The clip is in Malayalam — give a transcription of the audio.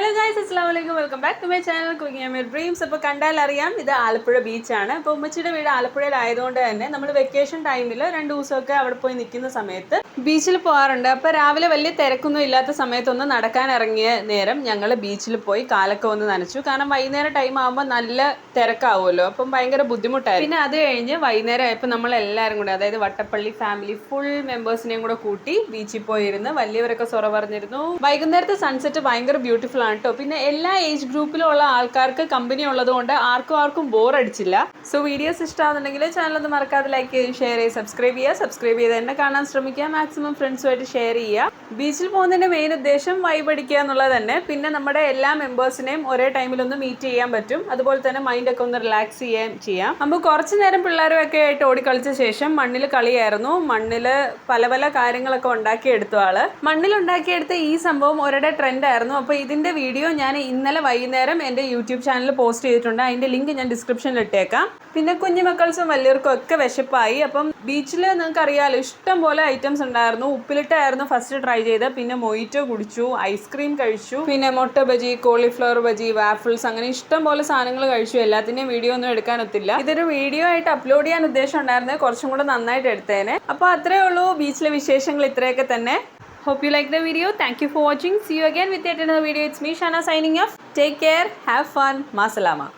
ഹലോ ഗൈസ്, അസ്സലാമു അലൈക്കും. Welcome back to my channel cooking and dreams. അപ്പോൾ കണ്ടാൽ അറിയാം, ഇത് ആലപ്പുഴ ബീച്ചാണ്. അപ്പോൾ ഉമ്മച്ചിയുടെ വീട് ആലപ്പുഴയിലായതുകൊണ്ട് തന്നെ നമ്മൾ വെക്കേഷൻ ടൈമിൽ 2 ദിവസമൊക്കെ അവിടെ പോയി നിൽക്കുന്ന സമയത്ത് ബീച്ചിൽ പോകാറുണ്ട്. അപ്പോൾ രാവിലെ വലിയ തിരക്കൊന്നും ഇല്ലാത്ത സമയത്തൊന്ന് നടക്കാൻ ഇറങ്ങിയ നേരം ഞങ്ങൾ ബീച്ചിൽ പോയി കാലൊക്കെ ഒന്ന് നനച്ചു. കാരണം വൈകുന്നേരം ടൈം ആകുമ്പോൾ നല്ല തിരക്കാവുമല്ലോ, അപ്പം ഭയങ്കര ബുദ്ധിമുട്ടായി. പിന്നെ അത് കഴിഞ്ഞ് വൈകുന്നേരം ആയപ്പോൾ നമ്മളെല്ലാവരും കൂടെ, അതായത് വട്ടപ്പള്ളി ഫാമിലി ഫുൾ മെമ്പേഴ്സിനെയും കൂടെ കൂട്ടി ബീച്ചിൽ പോയിരുന്ന് വലിയവരൊക്കെ സൊറ പറഞ്ഞിരുന്നു. വൈകുന്നേരത്തെ സൺസെറ്റ് ഭയങ്കര ബ്യൂട്ടിഫുൾ ആണ് കേട്ടോ. പിന്നെ എല്ലാ ഏജ് ഗ്രൂപ്പിലുള്ള ആൾക്കാർക്ക് കമ്പനി ഉള്ളതുകൊണ്ട് ആർക്കും ബോർ അടിച്ചില്ല. സോ വീഡിയോസ് ഇഷ്ടമാകുന്നുണ്ടെങ്കിൽ ചാനൽ ഒന്ന് മറക്കാതെ ലൈക്ക് ചെയ്ത് ഷെയർ ചെയ്ത് സബ്സ്ക്രൈബ് ചെയ്ത് എന്നെ കാണാൻ ശ്രമിക്കുക. മാക്സിമം ഫ്രണ്ട്സുമായിട്ട് ഷെയർ ചെയ്യുക. ബീച്ചിൽ പോകുന്നതിന്റെ മെയിൻ ഉദ്ദേശം വൈബ് അടിക്കുക എന്നുള്ളത് തന്നെ. പിന്നെ നമ്മുടെ എല്ലാ മെമ്പേഴ്സിനെയും ഒരേ ടൈമിലൊന്ന് മീറ്റ് ചെയ്യാൻ പറ്റും. അതുപോലെ തന്നെ മൈൻഡൊക്കെ ഒന്ന് റിലാക്സ് ചെയ്യാം. നമ്മൾ കുറച്ച് നേരം പിള്ളേരുമൊക്കെ ആയിട്ട് ഓടിക്കളിച്ച ശേഷം മണ്ണിൽ കളിയായിരുന്നു. മണ്ണിൽ പല കാര്യങ്ങളൊക്കെ ഉണ്ടാക്കിയെടുത്തു ആള്. മണ്ണിൽ ഉണ്ടാക്കിയെടുത്ത ഈ സംഭവം ഒരിടെ ട്രെൻഡ് ആയിരുന്നു. അപ്പോൾ ഇതിന്റെ വീഡിയോ ഞാൻ ഇന്നലെ വൈകുന്നേരം എൻ്റെ യൂട്യൂബ് ചാനലിൽ പോസ്റ്റ് ചെയ്തിട്ടുണ്ട്. അതിൻ്റെ ലിങ്ക് ഞാൻ ഡിസ്ക്രിപ്ഷനിൽ ഇട്ടേക്കാം. പിന്നെ കുഞ്ഞുമക്കൾസും വലിയവർക്കും ഒക്കെ വിശപ്പായി. അപ്പം ബീച്ചിൽ നിങ്ങൾക്ക് അറിയാമല്ലോ, ഇഷ്ടം പോലെ ഐറ്റംസ് ഉണ്ടായിരുന്നു. ഉപ്പിലിട്ടായിരുന്നു ഫസ്റ്റ് ട്രൈ ചെയ്ത്, പിന്നെ മൊയ്റ്റോ കുടിച്ചു, ഐസ്ക്രീം കഴിച്ചു, പിന്നെ മുട്ട ബജി, കോളിഫ്ലവർ ബജി, വാഫിൾസ്, അങ്ങനെ ഇഷ്ടം പോലെ സാധനങ്ങൾ കഴിച്ചു. എല്ലാത്തിൻ്റെയും വീഡിയോ ഒന്നും എടുക്കാനൊത്തില്ല. ഇതൊരു വീഡിയോ ആയിട്ട് അപ്ലോഡ് ചെയ്യാൻ ഉദ്ദേശം ഉണ്ടായിരുന്നത് കുറച്ചും കൂടെ നന്നായിട്ട് എടുത്തേനെ. അപ്പോൾ അത്രയേ ഉള്ളൂ, ബീച്ചിലെ വിശേഷങ്ങൾ ഇത്രയൊക്കെ തന്നെ. Hope you like the video. Thank you for watching. See you again with yet another video. It's me, Shana, signing off. Take care. Have fun. Ma salama.